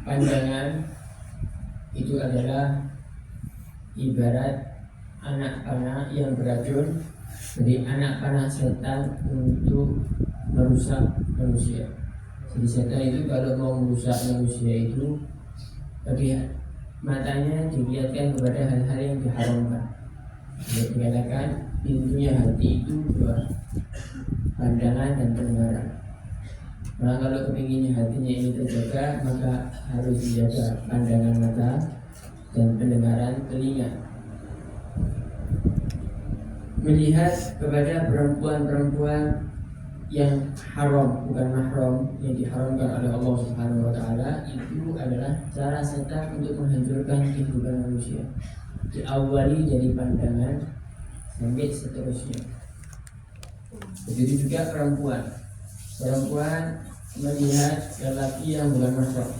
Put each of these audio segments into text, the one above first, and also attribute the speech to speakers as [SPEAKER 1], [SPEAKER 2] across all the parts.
[SPEAKER 1] Pandangan itu adalah ibarat anak panah yang beracun, jadi anak panah setan untuk merusak manusia. Jadi setan itu kalau mau merusak manusia itu bagi matanya dilihatkan kepada hal-hal yang diharamkan. Jadi dikatakan pintunya hati itu dua, pandangan dan pendengaran. Nah, kalau kepinginnya hatinya ini terjaga, maka harus dijaga pandangan mata dan pendengaran telinga. Melihat kepada perempuan-perempuan yang haram, bukan mahram, yang diharamkan oleh Allah Subhanahu wa Ta'ala, itu adalah cara setan untuk menghancurkan kehidupan manusia. Diawali dari pandangan sampai seterusnya. Begitu juga perempuan melihat lelaki yang bukan mahram,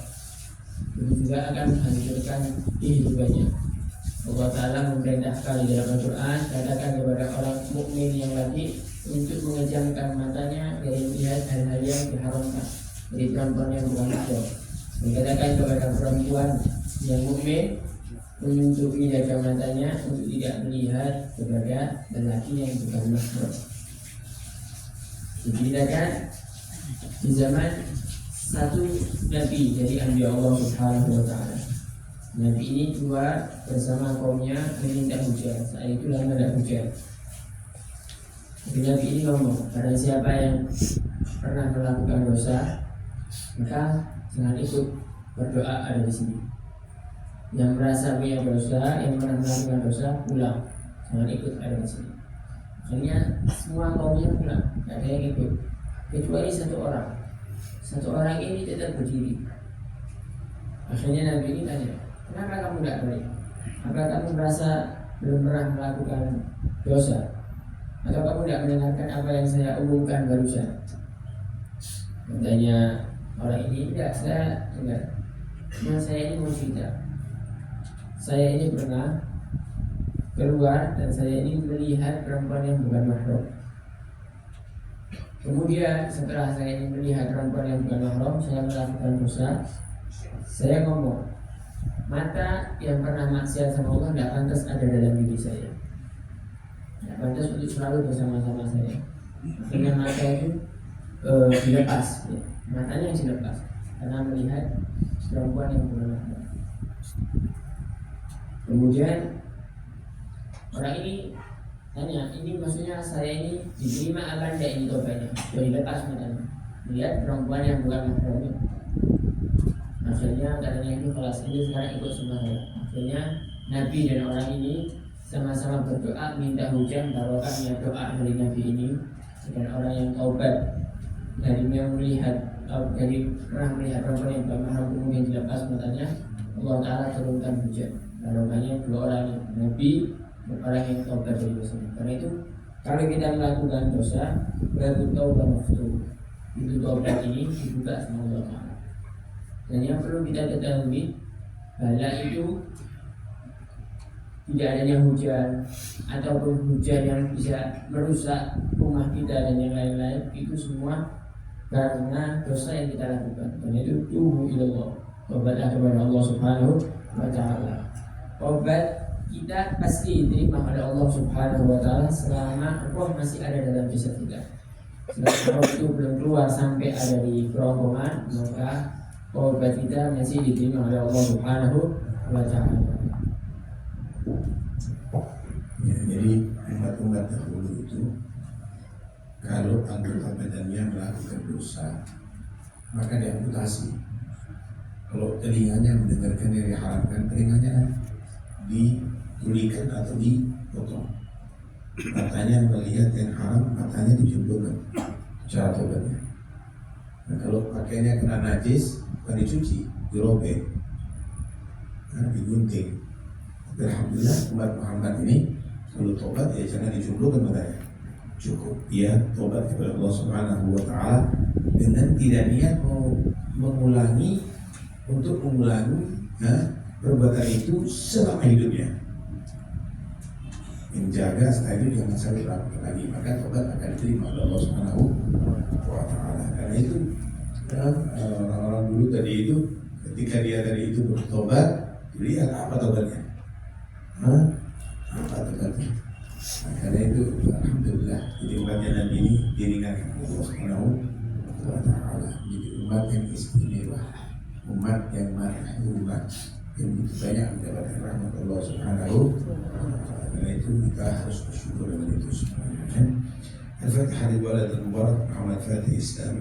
[SPEAKER 1] itu juga akan menghancurkan kehidupannya. Allah Ta'ala memerintahkan di dalam Al-Quran, katakan kepada orang mukmin yang lagi untuk mengejamkan matanya dari melihat hal-hal yang diharamkan dari perempuan yang bukan mahram. Dikatakan kepada perempuan yang mukmin untuk menjaga matanya untuk tidak melihat kepada lelaki yang bukan mahram. Dikatakan di zaman satu nabi dari Nabi Allah Subhanahu wa Ta'ala. Nabi ini keluar bersama kaumnya meminta hujan. Saat itu lama tidak hujan. Nabi ini ngomong, barang siapa yang pernah melakukan dosa, maka jangan ikut berdoa ada di sini. Yang merasa punya dosa, yang pernah melakukan dosa, pulang. Jangan ikut ada di sini. Akhirnya semua kaumnya pulang, tidak ada yang ikut, kecuali satu orang. Satu orang ini tetap berdiri. Akhirnya Nabi ini tanya, kenapa kamu tidak balik? Apa kamu merasa belum pernah melakukan dosa? Atau kamu tidak mendengarkan apa yang saya umumkan barusan? Katanya orang ini, tidak, saya dengar. Cuma saya ini mau cerita. Saya ini pernah keluar dan saya ini melihat perempuan yang bukan mahram. Kemudian setelah saya ini melihat perempuan yang bukan mahram, saya melakukan dosa. Saya ngomong, mata yang pernah maksiat sama Allah tidak pantas ada dalam diri saya, tidak pantas untuk selalu bersama-sama saya. Akhirnya mata itu dilepas, ya. Matanya yang dilepas karena melihat perempuan yang bukan mahram. Kemudian orang ini tanya, ini maksudnya saya ini diterima apa tidak ini tobatnya? Jadi lepas matanya, melihat perempuan yang bukan mahramnya. Akhirnya katanya itu kelas ini sekarang ikut sama saya. Akhirnya Nabi dan orang ini sama-sama berdoa minta hujan barokahnya doa dari Nabi ini. Dan orang yang taubat dari yang melihat dari pernah melihat perempuan yang bukan mahram kemudian dilepas matanya, Allah Ta'ala turunkan hujan. Barokahnya dua orang ini, Nabi dan orang yang taubat dari dosa. Karena itu kalau kita melakukan dosa, berarti taubat maftuh. Itu taubat ini dibuka sama Allah Ta'ala. Dan yang perlu kita ketahui, bala itu tidak adanya hujan ataupun hujan yang bisa merusak rumah kita dan yang lain-lain, itu semua karena dosa yang kita lakukan. Dan itu tubuh ilallah, taubatlah kepada Allah Subhanahu wa Ta'ala. Taubat kita pasti diterima oleh Allah Subhanahu wa Ta'ala selama roh masih ada dalam jasad kita. Selama roh itu belum keluar sampai ada di kerongkongan, maka taubat kita masih diterima oleh Allah Subhanahu wa Ta'ala.
[SPEAKER 2] Ya, jadi umat-umat dahulu itu kalau anggota badannya melakukan dosa maka diamputasi. Kalau telinganya mendengarkan yang diharamkan, telinganya ditulikan atau dipotong. Matanya melihat yang haram, matanya dijumbuhkan cara tobatnya. Nah, kalau pakainya kena najis, bukan dicuci, dirobek, digunting. Alhamdulillah umat Muhammad ini kalau tobat ya jangan dijumbuhkan matanya. Cukup dia tobat kepada Allah Subhanahu wa Ta'ala dengan tidak niat mau mengulangi perbuatan itu selama hidupnya. Menjaga setelah itu jangan sampai lakukan lagi, maka tobat akan diterima oleh Allah Subhanahu wa Ta'ala. Karena itu orang-orang dulu tadi itu ketika dia dari itu bertobat, lihat apa tobatnya. Apa tobatnya? Nah, karena itu alhamdulillah jadi umatnya Nabi ini diringankan Allah Subhanahu wa Ta'ala. Jadi umat yang istimewa, umat yang marhumah, yang begitu banyak mendapatkan rahmat Allah Subhanahu wa Ta'ala. Karena itu kita harus bersyukur dengan itu semuanya. Al-Fatihah Mubarak Muhammad Fatih Islam.